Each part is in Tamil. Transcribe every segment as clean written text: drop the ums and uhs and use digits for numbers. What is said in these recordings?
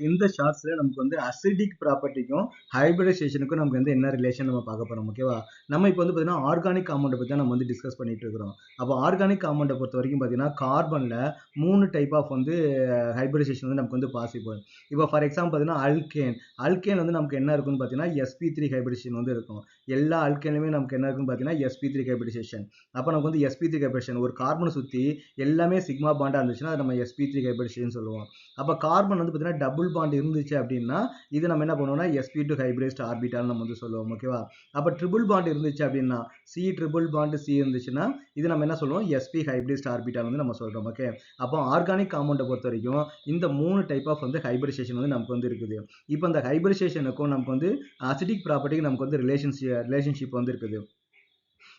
இந்த ஷார்ட்ஸ்ல நமக்கு வந்து அசிடிக் ப்ராப்பர்ட்டிக்கும் ஹைபிரிடைசேஷனுக்கும் நமக்கு வந்து என்ன ரிலேஷன் நம்ம பார்க்க போறோம். ஓகேவா? நம்ம இப்போ வந்து பார்த்தீங்கன்னா ஆர்கானிக் காம்பவுண்டை பற்றி நம்ம வந்து டிஸ்கஸ் பண்ணிட்டு இருக்கிறோம். அப்போ ஆர்கானிக் காம்பவுண்டை பொறுத்த வரைக்கும் பார்த்தீங்கன்னா கார்பன்ல 3 டைப் ஆஃப் வந்து ஹைபிரிடைசேஷன் வந்து நமக்கு வந்து பாசிபிள். இப்போ ஃபார் எக்ஸாம்பிள் பார்த்தீங்கன்னா அல்கேன் வந்து நமக்கு என்ன இருக்குன்னு பார்த்தீங்கன்னா sp3 ஹைபிரிடேஷன் வந்து இருக்கும். எல்லா அல்கேனுமே நமக்கு என்ன இருக்குன்னு பார்த்தீங்கன்னா sp3 ஹைபிரிடேஷன். அப்போ நமக்கு வந்து sp3 ஹைபிரிடேஷன் ஒரு கார்பனை சுற்றி எல்லாமே சிக்மா பாண்டா இருந்துச்சுன்னா அதை நம்ம sp3 ஹைபிரிடேஷன் சொல்லுவோம். அப்போ கார்பன் வந்து பார்த்தீங்கன்னா டபுள் பாண்ட் இருந்துச்சு அப்படின்னா இது நம்ம என்ன பண்ணுவோம்னா sp2 ஹைபிரிடைஸ்ட் ஆர்பிட்டால் நம்ம வந்து சொல்லுவோம். ஓகேவா? அப்போ ட்ரிபிள் பாண்ட் இருந்துச்சு அப்படின்னா சி ட்ரிபிள் பாண்ட் சி இருந்துச்சுன்னா இது நம்ம என்ன சொல்லுவோம் sp ஹைபிரிடைஸ்ட் ஆர்பிட்டால் வந்து நம்ம சொல்றோம். ஓகே, அப்போ ஆர்கானிக் காம்பவுண்டை பொறுத்த வரைக்கும் இந்த 3 டைப் ஆஃப் வந்து ஹைபிரிடைசேஷன் வந்து நமக்கு வந்து இருக்குது. இப்போ இந்த ஹைபிரிடைசேஷனுக்கும் நமக்கு வந்து அசிடிக் ப்ராப்பர்ட்டிக்கு நமக்கு வந்து ரிலேஷன்ஷிப் வந்து இருக்குது.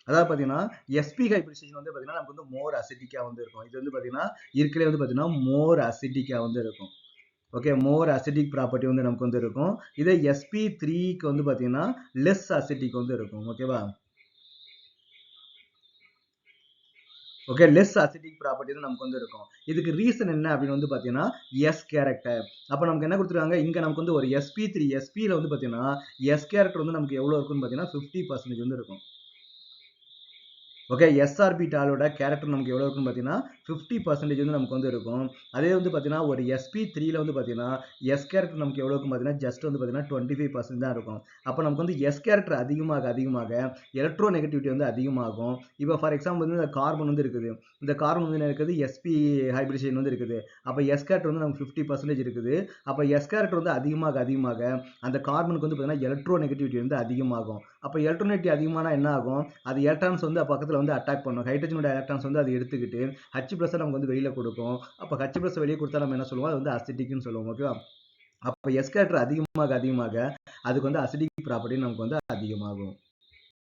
அதாவது பார்த்தீங்கன்னா sp ஹைபிரிடைசேஷன் வந்து பார்த்தீங்கன்னா நமக்கு வந்து மோர் அசிடிக்காக வந்து இருக்கும். இது வந்து பார்த்தீங்கன்னா இருக்கிறே வந்து பார்த்தீங்கன்னா மோர் அசிடிக்காக வந்து இருக்கும். ஓகே, மோர் அசிடிக் ப்ராப்பர்ட்டி வந்து நமக்கு வந்து இருக்கும். இதே sp3க்கு வந்து பார்த்தீங்கன்னா லெஸ் அசிடிக் வந்து இருக்கும். ஓகேவா? ஓகே, லெஸ் அசிடிக் ப்ராப்பர்ட்டி வந்து நமக்கு வந்து இருக்கும். இதுக்கு ரீசன் என்ன அப்படின்னு வந்து பார்த்தீங்கன்னா எஸ் கேரக்டர். அப்போ நமக்கு என்ன கொடுத்துருக்காங்க இங்கே நமக்கு வந்து ஒரு sp3 sp-ல வந்து பார்த்தீங்கன்னா எஸ் கேரக்டர் வந்து நமக்கு எவ்வளோ இருக்குன்னு பார்த்தீங்கன்னா 50% வந்து இருக்கும். ஓகே, எஸ் ஆர்பிட்டாலோட கேரக்டர் நமக்கு எவ்வளோ இருக்குன்னு பார்த்தீங்கன்னா 50% வந்து நமக்கு வந்து இருக்கும். அதே வந்து பார்த்தீங்கன்னா ஒரு sp3ல வந்து பார்த்தீங்கன்னா எஸ் கேரக்டர் நமக்கு எவ்வளோ இருக்கும் பார்த்தீங்கன்னா ஜஸ்ட் வந்து பார்த்தீங்கன்னா 25% தான் இருக்கும். அப்போ நமக்கு வந்து எஸ் கேரக்டர் அதிகமாக எலக்ட்ரோ நெகட்டிவிட்டி வந்து அதிகமாகும். இப்போ ஃபார் எக்ஸாம்பிள் வந்து இந்த கார்பன் வந்து இருக்குது. இந்த கார்பன் வந்து என்ன இருக்குது sp ஹைபிரிடேஷன் வந்து இருக்குது. அப்போ எஸ் கேரக்டர் வந்து நமக்கு 50% இருக்குது. அப்போ எஸ் கேரக்டர் வந்து அதிகமாக அந்த கார்பனுக்கு வந்து பார்த்தீங்கன்னா எலக்ட்ரோ நெகட்டிவிட்டி வந்து அதிகமாகும். அப்போ எலக்ட்ரோ நெகட்டிவிட்டி அதிகமானா என்ன ஆகும்? அது எலக்ட்ரான்ஸ் வந்து பக்கத்தில் வந்து அட்டாக் பண்ணும். ஹைட்ரஜனோட எலக்ட்ரான்ஸ் வந்து அது எடுத்துக்கிட்டு H+ நமக்கு வந்து வெளியில கொடுக்கும். அப்போ H+ வெளியே கொடுத்தா நம்ம என்ன சொல்லுவோம்? அது வந்து அசிடிக்னு சொல்லுவோம். ஓகேவா? அப்போ எஸ் கேரக்டர் அதிகமாக அதுக்கு வந்து அசிடிக் ப்ராப்பர்ட்டி நமக்கு வந்து அதிகமாகும்.